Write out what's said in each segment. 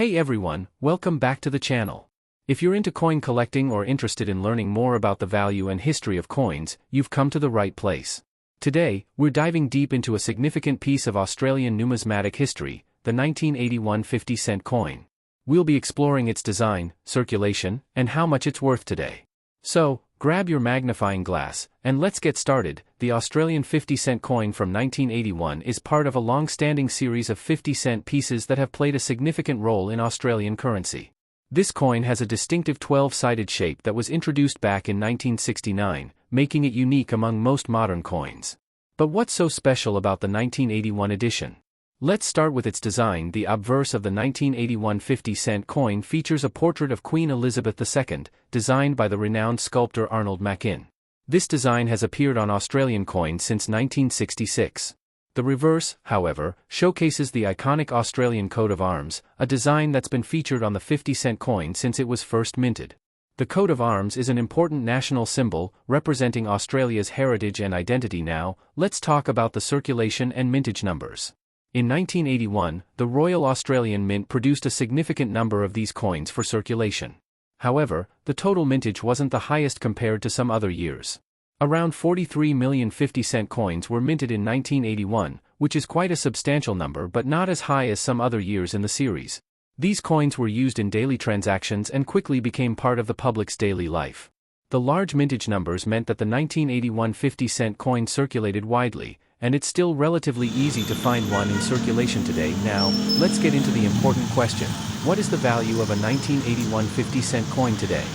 Hey everyone, welcome back to the channel. If you're into coin collecting or interested in learning more about the value and history of coins, you've come to the right place. Today, we're diving deep into a significant piece of Australian numismatic history, the 1981 50-cent coin. We'll be exploring its design, circulation, and how much it's worth today. So, grab your magnifying glass, and let's get started. The Australian 50-cent coin from 1981 is part of a long-standing series of 50-cent pieces that have played a significant role in Australian currency. This coin has a distinctive 12-sided shape that was introduced back in 1969, making it unique among most modern coins. But what's so special about the 1981 edition? Let's start with its design. The obverse of the 1981 50-cent coin features a portrait of Queen Elizabeth II, designed by the renowned sculptor Arnold Machin. This design has appeared on Australian coins since 1966. The reverse, however, showcases the iconic Australian coat of arms, a design that's been featured on the 50-cent coin since it was first minted. The coat of arms is an important national symbol, representing Australia's heritage and identity. Now, let's talk about the circulation and mintage numbers. In 1981, the Royal Australian Mint produced a significant number of these coins for circulation. However, the total mintage wasn't the highest compared to some other years. Around 43 million 50-cent coins were minted in 1981, which is quite a substantial number but not as high as some other years in the series. These coins were used in daily transactions and quickly became part of the public's daily life. The large mintage numbers meant that the 1981 50-cent coin circulated widely, and it's still relatively easy to find one in circulation today. Now, let's get into the important question. What is the value of a 1981 50-cent coin today?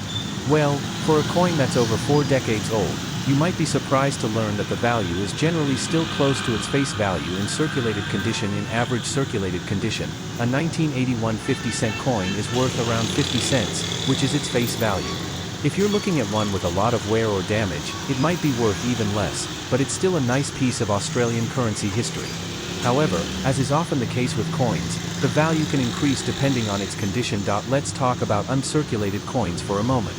Well, for a coin that's over 4 decades old, you might be surprised to learn that the value is generally still close to its face value in circulated condition. In average circulated condition, a 1981 50-cent coin is worth around 50 cents, which is its face value. If you're looking at one with a lot of wear or damage, it might be worth even less, but it's still a nice piece of Australian currency history. However, as is often the case with coins, the value can increase depending on its condition. Let's talk about uncirculated coins for a moment.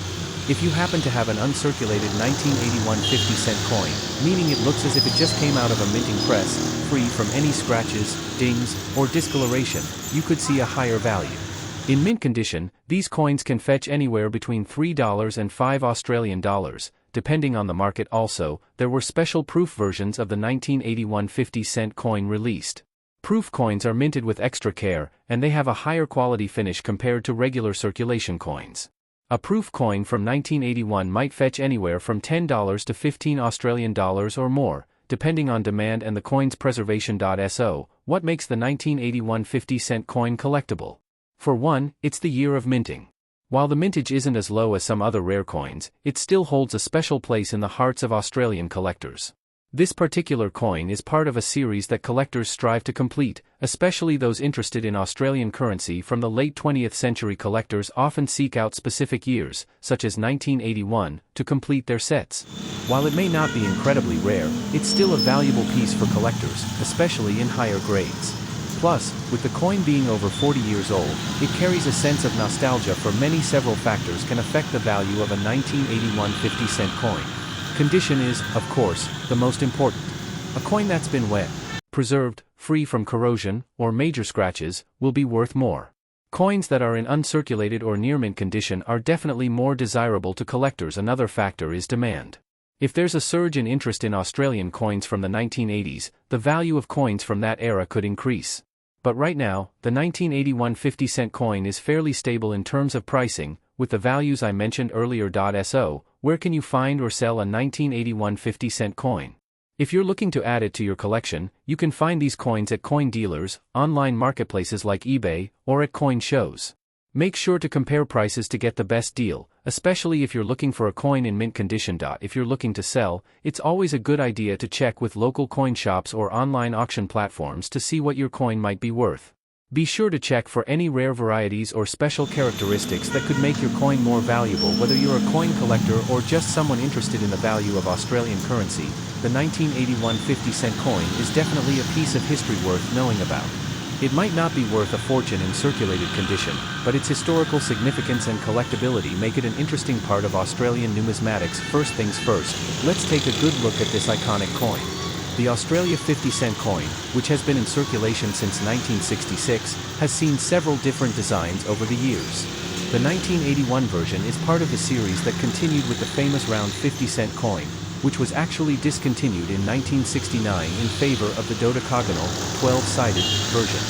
If you happen to have an uncirculated 1981 50-cent coin, meaning it looks as if it just came out of a minting press, free from any scratches, dings, or discoloration, you could see a higher value. In mint condition, these coins can fetch anywhere between $3 and $5 Australian dollars, depending on the market. Also, there were special proof versions of the 1981 50-cent coin released. Proof coins are minted with extra care, and they have a higher quality finish compared to regular circulation coins. A proof coin from 1981 might fetch anywhere from $10 to $15 Australian dollars or more, depending on demand and the coin's preservation. So, what makes the 1981 50-cent coin collectible? For one, it's the year of minting. While the mintage isn't as low as some other rare coins, it still holds a special place in the hearts of Australian collectors. This particular coin is part of a series that collectors strive to complete, especially those interested in Australian currency from the late 20th century. Collectors often seek out specific years, such as 1981, to complete their sets. While it may not be incredibly rare, it's still a valuable piece for collectors, especially in higher grades. Plus, with the coin being over 40 years old, it carries a sense of nostalgia for many. Several factors can affect the value of a 1981 50-cent coin. Condition is, of course, the most important. A coin that's been wet, preserved, free from corrosion, or major scratches, will be worth more. Coins that are in uncirculated or near mint condition are definitely more desirable to collectors. Another factor is demand. If there's a surge in interest in Australian coins from the 1980s, the value of coins from that era could increase. But right now, the 1981 50-cent coin is fairly stable in terms of pricing, with the values I mentioned earlier. So, where can you find or sell a 1981 50-cent coin? If you're looking to add it to your collection, you can find these coins at coin dealers, online marketplaces like eBay, or at coin shows. Make sure to compare prices to get the best deal, especially if you're looking for a coin in mint condition. If you're looking to sell, it's always a good idea to check with local coin shops or online auction platforms to see what your coin might be worth. Be sure to check for any rare varieties or special characteristics that could make your coin more valuable. Whether you're a coin collector or just someone interested in the value of Australian currency, the 1981 50-cent coin is definitely a piece of history worth knowing about. It might not be worth a fortune in circulated condition, but its historical significance and collectability make it an interesting part of Australian numismatics. First things first, let's take a good look at this iconic coin. The Australia 50-cent coin, which has been in circulation since 1966, has seen several different designs over the years. The 1981 version is part of the series that continued with the famous round 50-cent coin, which was actually discontinued in 1969 in favor of the dodecagonal, 12-sided version.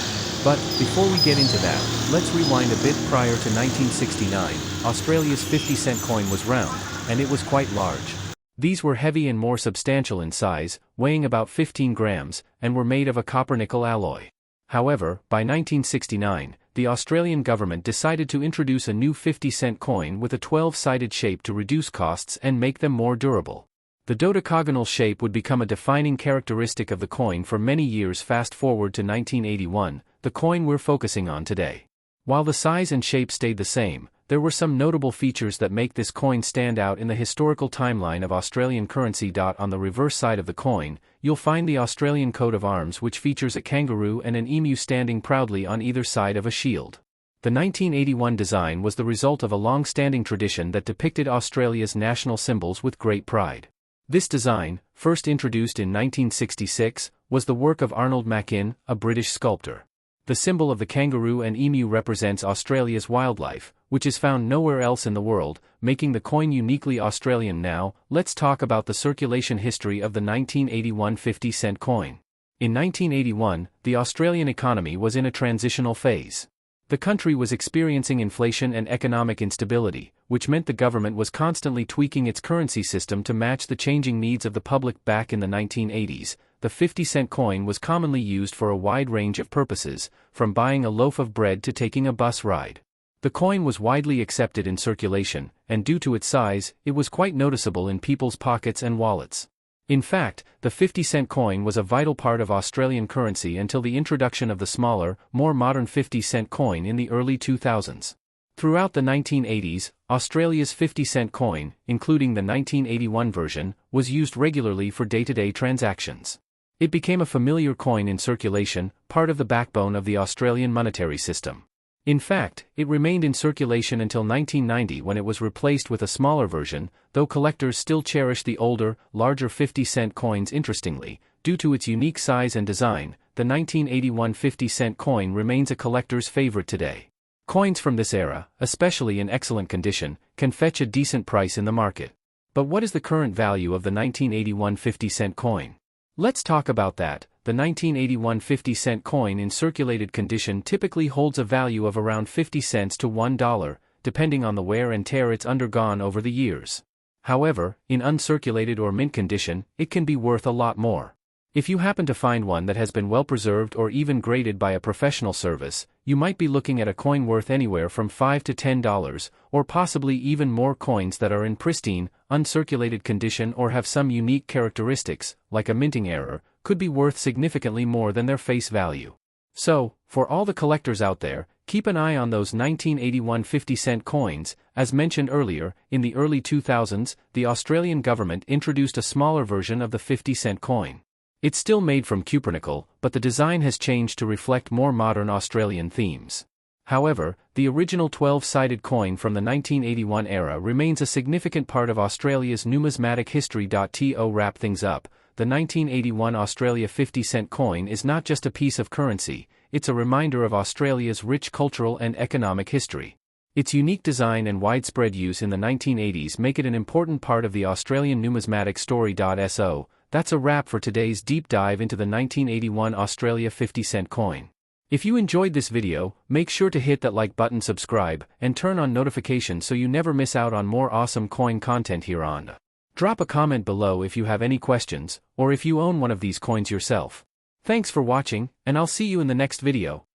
But, before we get into that, let's rewind a bit. Prior to 1969, Australia's 50-cent coin was round, and it was quite large. These were heavy and more substantial in size, weighing about 15 grams, and were made of a copper-nickel alloy. However, by 1969, the Australian government decided to introduce a new 50-cent coin with a 12-sided shape to reduce costs and make them more durable. The dodecagonal shape would become a defining characteristic of the coin for many years. Fast forward to 1981, the coin we're focusing on today. While the size and shape stayed the same, there were some notable features that make this coin stand out in the historical timeline of Australian currency. On the reverse side of the coin, you'll find the Australian coat of arms, which features a kangaroo and an emu standing proudly on either side of a shield. The 1981 design was the result of a long-standing tradition that depicted Australia's national symbols with great pride. This design, first introduced in 1966, was the work of Arnold Machin, a British sculptor. The symbol of the kangaroo and emu represents Australia's wildlife, which is found nowhere else in the world, making the coin uniquely Australian. Now, let's talk about the circulation history of the 1981 50-cent coin. In 1981, the Australian economy was in a transitional phase. The country was experiencing inflation and economic instability, which meant the government was constantly tweaking its currency system to match the changing needs of the public. Back in the 1980s, the 50-cent coin was commonly used for a wide range of purposes, from buying a loaf of bread to taking a bus ride. The coin was widely accepted in circulation, and due to its size, it was quite noticeable in people's pockets and wallets. In fact, the 50-cent coin was a vital part of Australian currency until the introduction of the smaller, more modern 50-cent coin in the early 2000s. Throughout the 1980s, Australia's 50-cent coin, including the 1981 version, was used regularly for day-to-day transactions. It became a familiar coin in circulation, part of the backbone of the Australian monetary system. In fact, it remained in circulation until 1990 when it was replaced with a smaller version, though collectors still cherish the older, larger 50-cent coins. Interestingly, due to its unique size and design, the 1981 50-cent coin remains a collector's favorite today. Coins from this era, especially in excellent condition, can fetch a decent price in the market. But what is the current value of the 1981 50-cent coin? Let's talk about that. The 1981 50-cent coin in circulated condition typically holds a value of around 50 cents to $1, depending on the wear and tear it's undergone over the years. However, in uncirculated or mint condition, it can be worth a lot more. If you happen to find one that has been well preserved or even graded by a professional service, you might be looking at a coin worth anywhere from $5 to $10, or possibly even more. Coins that are in pristine, uncirculated condition or have some unique characteristics, like a minting error, could be worth significantly more than their face value. So, for all the collectors out there, keep an eye on those 1981 50-cent coins. As mentioned earlier, in the early 2000s, the Australian government introduced a smaller version of the 50-cent coin. It's still made from cupronickel, but the design has changed to reflect more modern Australian themes. However, the original 12-sided coin from the 1981 era remains a significant part of Australia's numismatic history. To wrap things up, the 1981 Australia 50-cent coin is not just a piece of currency, it's a reminder of Australia's rich cultural and economic history. Its unique design and widespread use in the 1980s make it an important part of the Australian numismatic story. So, that's a wrap for today's deep dive into the 1981 Australia 50-cent coin. If you enjoyed this video, make sure to hit that like button, subscribe, and turn on notifications so you never miss out on more awesome coin content here on. Drop a comment below if you have any questions, or if you own one of these coins yourself. Thanks for watching, and I'll see you in the next video.